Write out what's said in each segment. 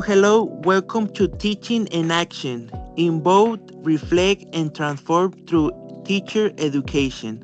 Hello. Welcome to Teaching in Action. Involve, reflect, and transform through teacher education.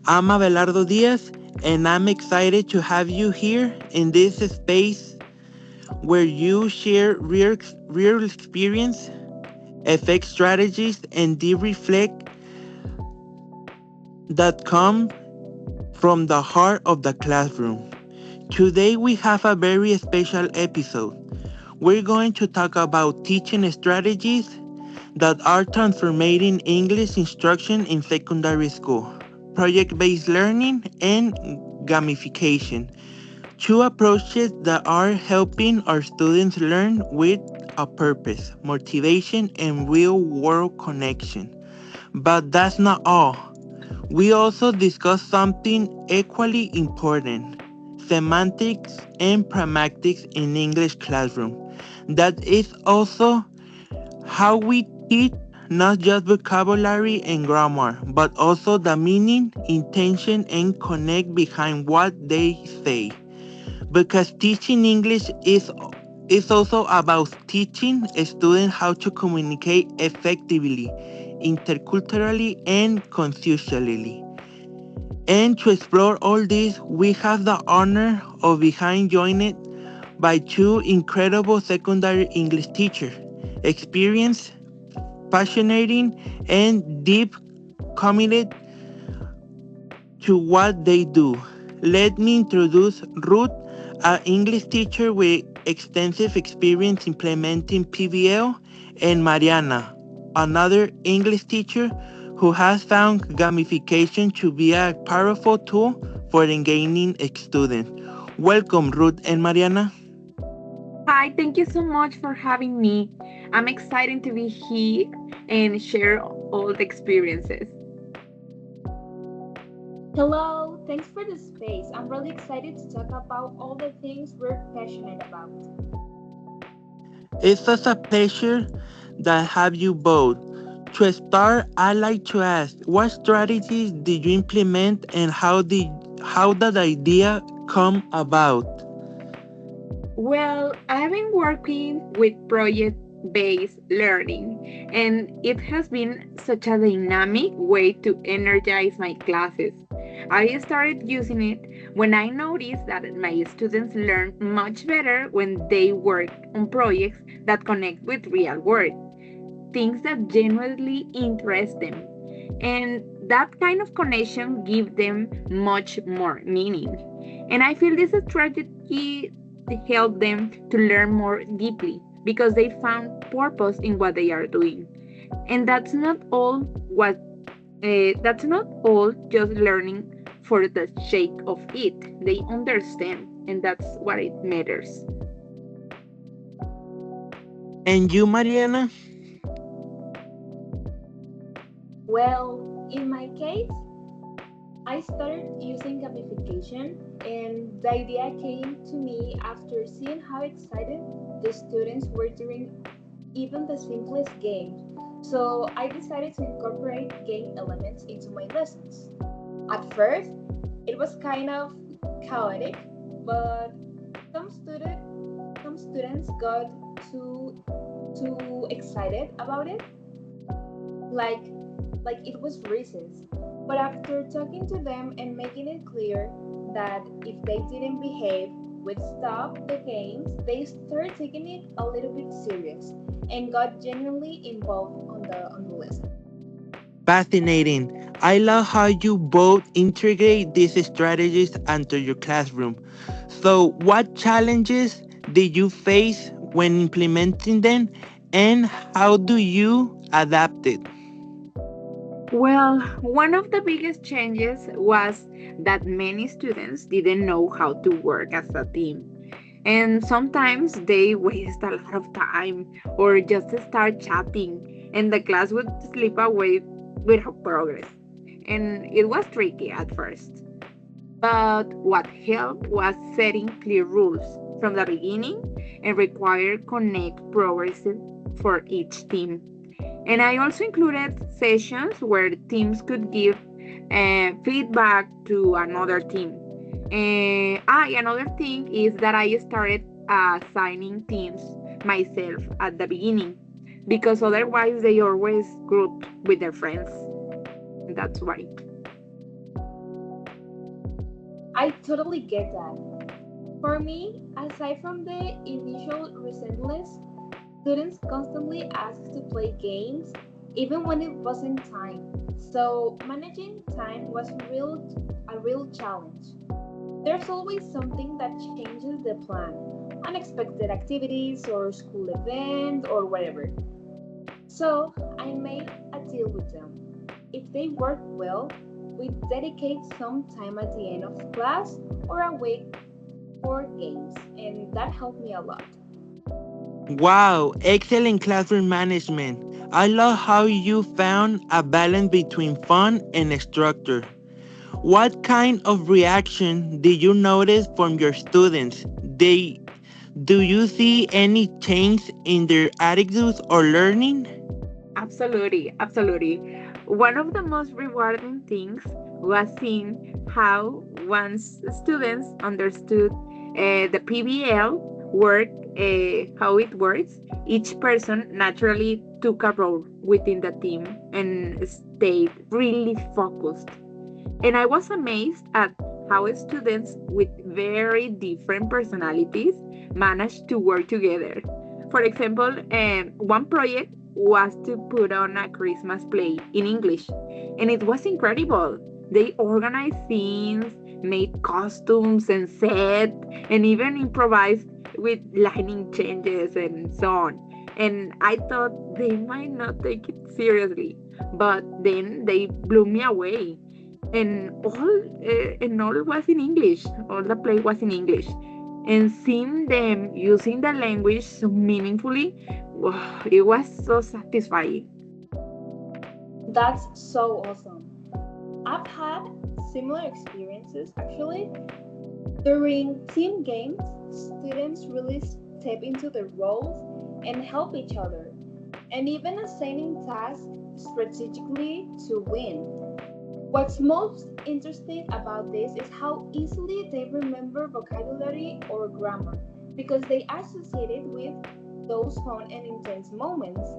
I'm Abelardo Diaz, and I'm excited to have you here in this space where you share real experience, effect strategies, and deep reflect that come from the heart of the classroom. Today, we have a very special episode. We're going to talk about teaching strategies that are transforming English instruction in secondary school, project-based learning, and gamification. Two approaches that are helping our students learn with a purpose, motivation, and real-world connection. But that's not all. We also discuss something equally important, semantics and pragmatics in English classroom. That is also how we teach not just vocabulary and grammar, but also the meaning, intention, and connect behind what they say. Because teaching English is also about teaching a student how to communicate effectively, interculturally, and consensually. And to explore all this, we have the honor of being joined by two incredible secondary English teachers, experienced, passionate, and deep committed to what they do. Let me introduce Ruth, an English teacher with extensive experience implementing PBL, and Mariana, another English teacher who has found gamification to be a powerful tool for engaging students. Welcome, Ruth and Mariana. Hi, thank you so much for having me. I'm excited to be here and share all the experiences. Hello, thanks for the space. I'm really excited to talk about all the things we're passionate about. It's such a pleasure that have you both. To start, I'd like to ask, what strategies did you implement and how did the idea come about? Well, I've been working with project based learning, and it has been such a dynamic way to energize my classes. I started using it when I noticed that my students learn much better when they work on projects that connect with real world, things that genuinely interest them. And that kind of connection gives them much more meaning. And I feel this strategy help them to learn more deeply because they found purpose in what they are doing. And that's not all just learning for the sake of it. They understand, and that's what it matters. And you, Mariana? Well, in my case, I started using gamification, and the idea came to me after seeing how excited the students were during even the simplest games. So I decided to incorporate game elements into my lessons. At first, it was kind of chaotic, but some student some students got too excited about it, like it was racist. But after talking to them and making it clear that if they didn't behave, we'd stop the games, they started taking it a little bit serious and got genuinely involved on the lesson. Fascinating. I love how you both integrate these strategies into your classroom. So, what challenges did you face when implementing them, and how do you adapt it? Well, one of the biggest changes was that many students didn't know how to work as a team. And sometimes they waste a lot of time or just start chatting, and the class would slip away without progress. And it was tricky at first. But what helped was setting clear rules from the beginning and require connect progressive for each team. And I also included sessions where teams could give feedback to another team. And another thing is that I started assigning teams myself at the beginning because otherwise they always group with their friends. That's why. I totally get that. For me, aside from the initial resentment, students constantly asked to play games even when it wasn't time. So managing time was a real challenge. There's always something that changes the plan, unexpected activities or school events or whatever. So I made a deal with them. If they work well, we dedicate some time at the end of class or a week for games, and that helped me a lot. Wow, excellent classroom management. I love how you found a balance between fun and structure. What kind of reaction did you notice from your students? Do you see any change in their attitudes or learning? Absolutely, absolutely. One of the most rewarding things was seeing how once students understood the PBL work, how it works, each person naturally took a role within the team and stayed really focused. And I was amazed at how students with very different personalities managed to work together. For example, one project was to put on a Christmas play in English, and it was incredible. They organized scenes, made costumes and set, and even improvised with lighting changes and so on. And I thought they might not take it seriously, but then they blew me away, and all was in English. All the play was in English, and seeing them using the language so meaningfully, wow, it was so satisfying. That's so awesome. I've had similar experiences actually. During team games, students really step into their roles and help each other, and even assigning tasks strategically to win. What's most interesting about this is how easily they remember vocabulary or grammar because they associate it with those fun and intense moments.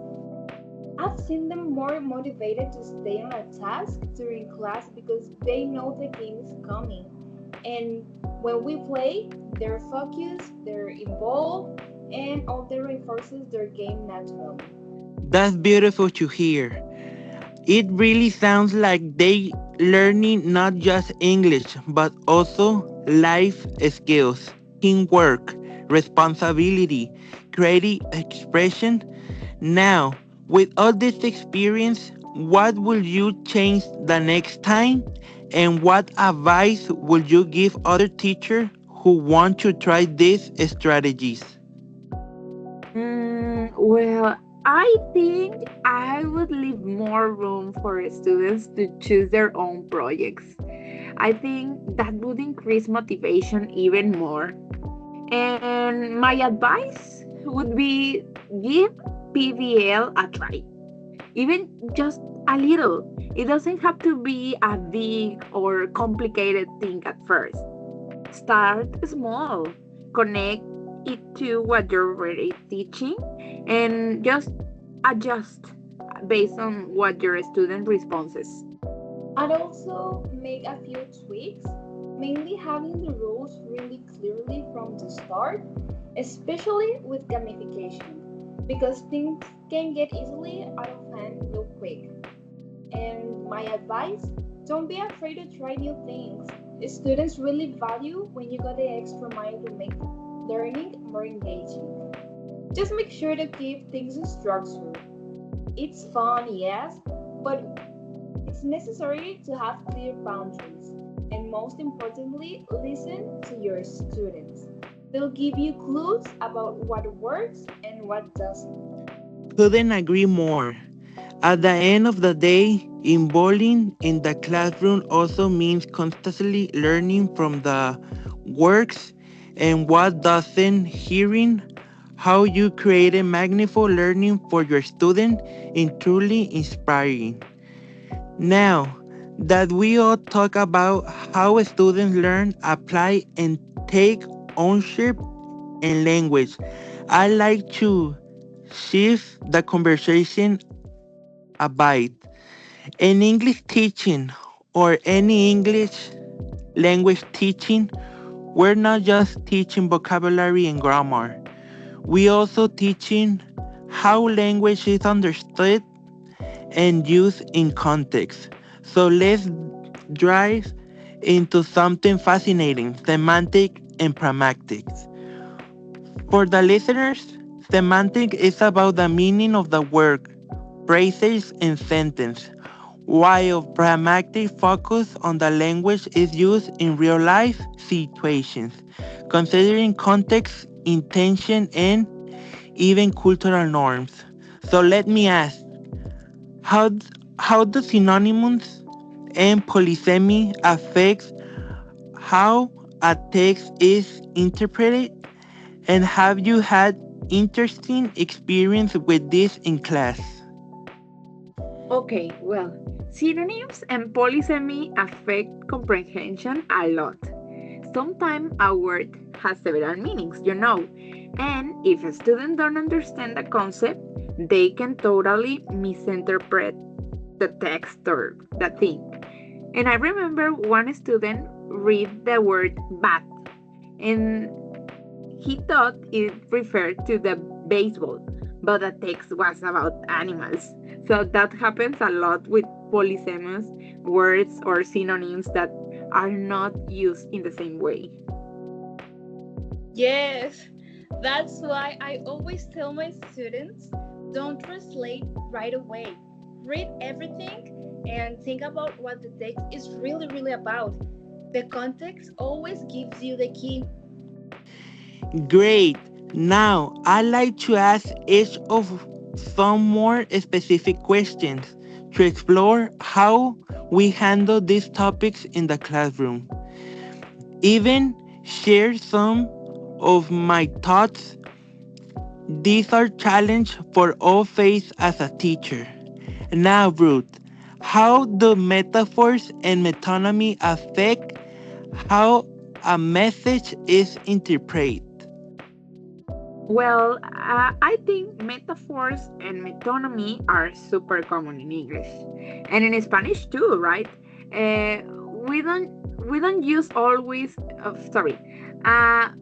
I've seen them more motivated to stay on a task during class because they know the game is coming. And when we play, they're focused, they're involved, and all that reinforces their game naturally. That's beautiful to hear. It really sounds like they learning not just English but also life skills, teamwork, responsibility, creative expression. Now, with all this experience, what will you change the next time? And what advice would you give other teachers who want to try these strategies? Well, I think I would leave more room for students to choose their own projects. I think that would increase motivation even more. And my advice would be give PVL a try, even just a little. It doesn't have to be a big or complicated thing at first. Start small, connect it to what you're already teaching, and just adjust based on what your student responses. I'd also make a few tweaks, mainly having the rules really clearly from the start, especially with gamification, because things can get easily out of hand real quick. And my advice, don't be afraid to try new things. Students really value when you go the extra mile to make learning more engaging. Just make sure to keep things structured. It's fun, yes, but it's necessary to have clear boundaries. And most importantly, listen to your students. They'll give you clues about what works and what doesn't. Couldn't agree more. At the end of the day, involving in the classroom also means constantly learning from the works and what doesn't, hearing how you created meaningful learning for your student is truly inspiring. Now that we all talk about how students learn, apply, and take ownership in language, I like to shift the conversation a bit. In English teaching or any English language teaching, we're not just teaching vocabulary and grammar. We also teaching how language is understood and used in context. So let's dive into something fascinating, semantic and pragmatics. For the listeners, semantic is about the meaning of the word, phrases, and sentence, while pragmatic focus on the language is used in real life situations, considering context, intention, and even cultural norms. So let me ask, how, how do synonyms and polysemy affect how a text is interpreted? And have you had interesting experience with this in class? Okay, well, synonyms and polysemy affect comprehension a lot. Sometimes a word has several meanings, and if a student don't understand the concept, they can totally misinterpret the text or the thing. And I remember one student read the word bat, and he thought it referred to the baseball, but the text was about animals. So that happens a lot with polysemous words or synonyms that are not used in the same way. Yes, that's why I always tell my students don't translate right away. Read everything and think about what the text is really about. The context always gives you the key. Great. Now, I'd like to ask each of some more specific questions to explore how we handle these topics in the classroom. Even share some of my thoughts. These are challenges for all face as a teacher. Now, Ruth, how do metaphors and metonymy affect how a message is interpreted? Well, I think metaphors and metonymy are super common in English and in Spanish too, right? Uh, we don't we don't use always. Sorry,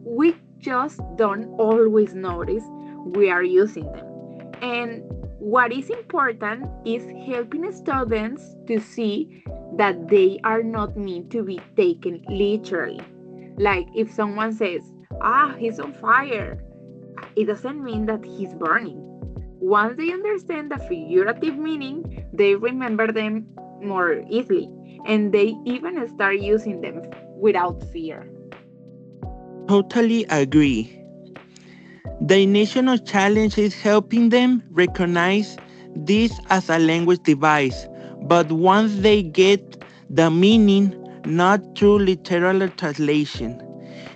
we just don't always notice we are using them. And what is important is helping students to see that they are not meant to be taken literally. Like if someone says, "Ah, he's on fire," it doesn't mean that he's burning. Once they understand the figurative meaning, they remember them more easily and they even start using them without fear. Totally agree. The national challenge is helping them recognize this as a language device, but once they get the meaning, not through literal translation,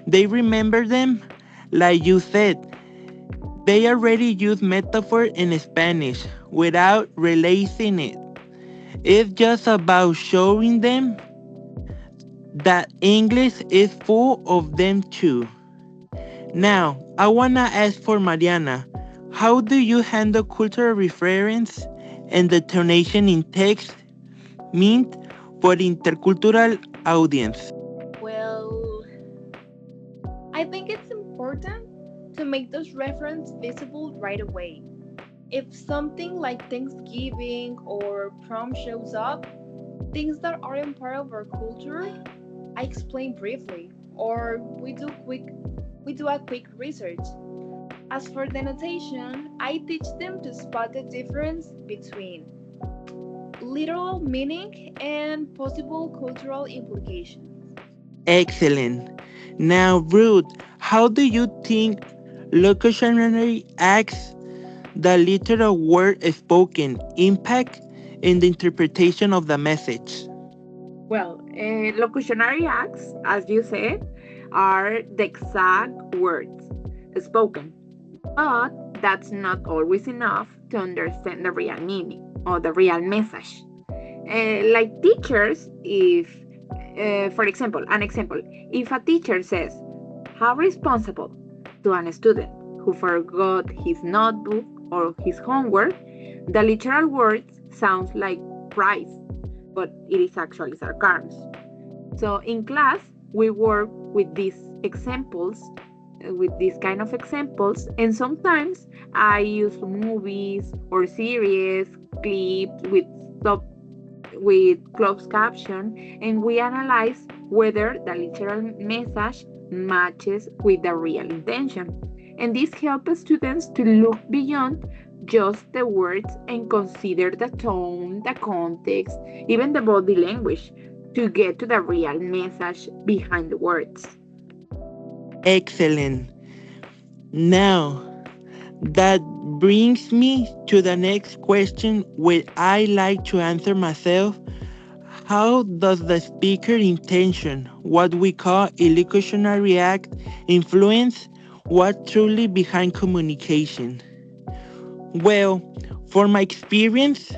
they remember them. Like you said, they already use metaphor in Spanish without realizing it. It's just about showing them that English is full of them too. Now, I wanna ask for Mariana, how do you handle cultural reference and the tonation in text meant for intercultural audience? Well, I think it's important to make those references visible right away. If something like Thanksgiving or prom shows up, things that aren't part of our culture, I explain briefly, or we do a quick research. As for the notation, I teach them to spot the difference between literal meaning and possible cultural implications. Excellent. Now, Ruth, how do you think locutionary acts, the literal word spoken, impact in the interpretation of the message? Well, locutionary acts, as you said, are the exact words spoken, but that's not always enough to understand the real meaning or the real message. Like teachers, if, for example, if a teacher says, how responsible to a student who forgot his notebook or his homework, the literal words sounds like price, but it is actually sarcasm. So in class, we work with these examples, with these kind of examples, and sometimes I use movies or series clips sub with closed caption, and we analyze whether the literal message matches with the real intention. And this helps students to look beyond just the words and consider the tone, the context, even the body language to get to the real message behind the words. Excellent. Now, that brings me to the next question where I like to answer myself. How does the speaker intention, what we call illocutionary act, influence what truly behind communication? Well, for my experience,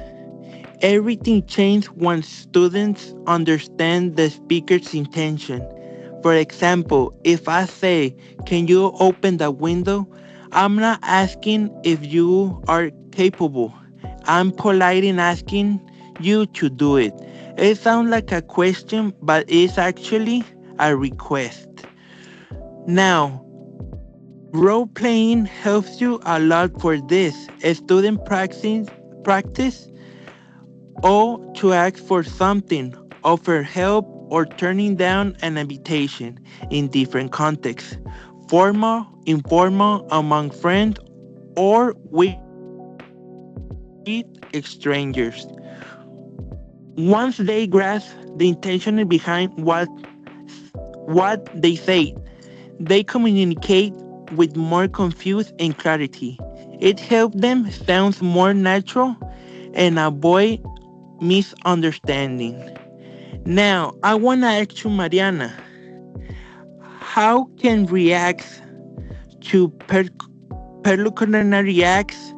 everything changes when students understand the speaker's intention. For example, if I say, "Can you open the window?" I'm not asking if you are capable. I'm polite in asking you to do it. It sounds like a question, but it's actually a request. Now, role playing helps you a lot for this. A student practice or to ask for something, offer help, or turning down an invitation in different contexts, formal, informal, among friends, or with strangers. Once they grasp the intention behind what they say, they communicate with more confuse and clarity. It helps them sound more natural and avoid misunderstanding. Now, I want to ask you, Mariana, how can reacts to perlocutionary acts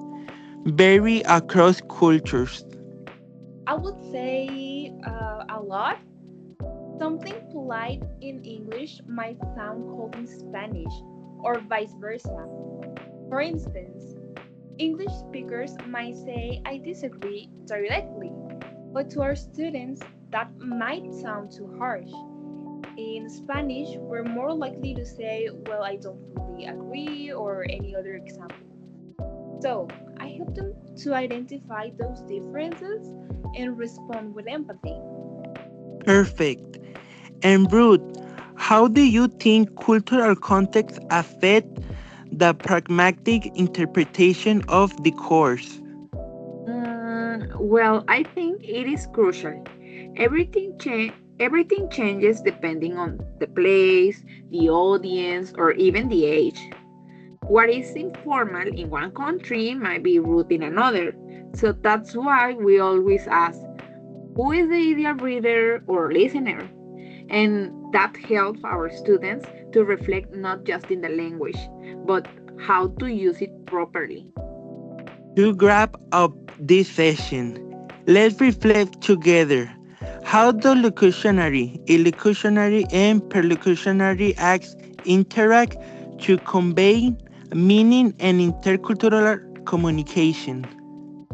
vary across cultures? I would say a lot. Something polite in English might sound cold in Spanish, or vice versa. For instance, English speakers might say, "I disagree" directly, but to our students, that might sound too harsh. In Spanish, we're more likely to say, "Well, I don't fully agree," or any other example. So, I help them to identify those differences and respond with empathy. Perfect. And Ruth, how do you think cultural context affect the pragmatic interpretation of the course? Well, I think it is crucial. Everything changes depending on the place, the audience, or even the age. What is informal in one country might be rude in another. So that's why we always ask, who is the ideal reader or listener? And that helps our students to reflect not just in the language, but how to use it properly. To wrap up this session, let's reflect together. How do locutionary, illocutionary, and perlocutionary acts interact to convey meaning and intercultural communication?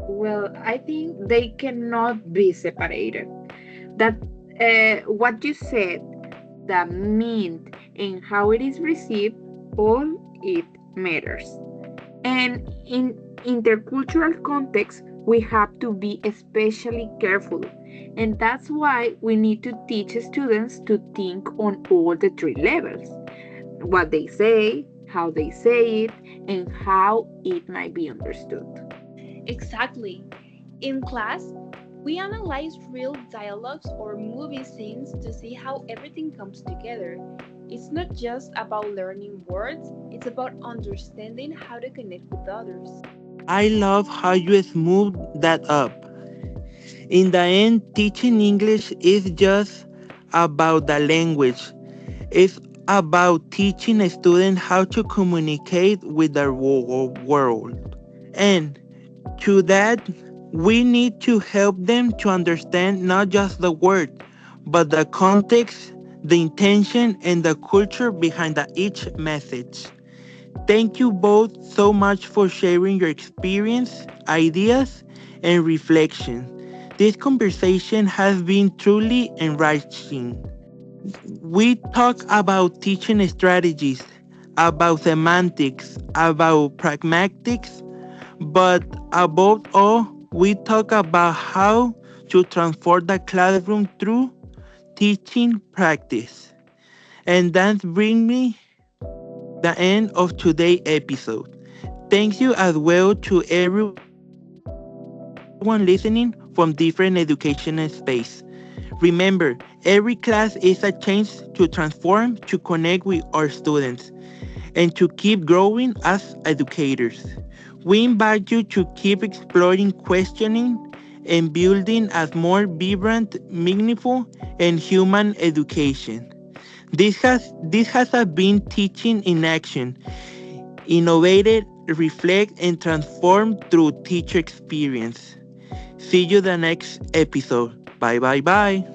Well, I think they cannot be separated. That what you said, the mean and how it is received, all it matters. And in intercultural context, we have to be especially careful. And that's why we need to teach students to think on all the three levels: what they say, how they say it, and how it might be understood. Exactly. In class, we analyze real dialogues or movie scenes to see how everything comes together. It's not just about learning words, it's about understanding how to connect with others. I love how you smoothed that up. In the end, teaching English is just about the language. It's about teaching a student how to communicate with the world. And to that, we need to help them to understand not just the word, but the context, the intention, and the culture behind each message. Thank you both so much for sharing your experience, ideas, and reflection. This conversation has been truly enriching. We talk about teaching strategies, about semantics, about pragmatics, but above all, we talk about how to transform the classroom through teaching practice. And that brings me the end of today's episode. Thank you as well to everyone listening from different educational space. Remember, every class is a chance to transform, to connect with our students, and to keep growing as educators. We invite you to keep exploring, questioning, and building a more vibrant, meaningful, and human education. This has been teaching in action, innovated, reflect, and transform through teacher experience. See you the next episode. Bye bye bye.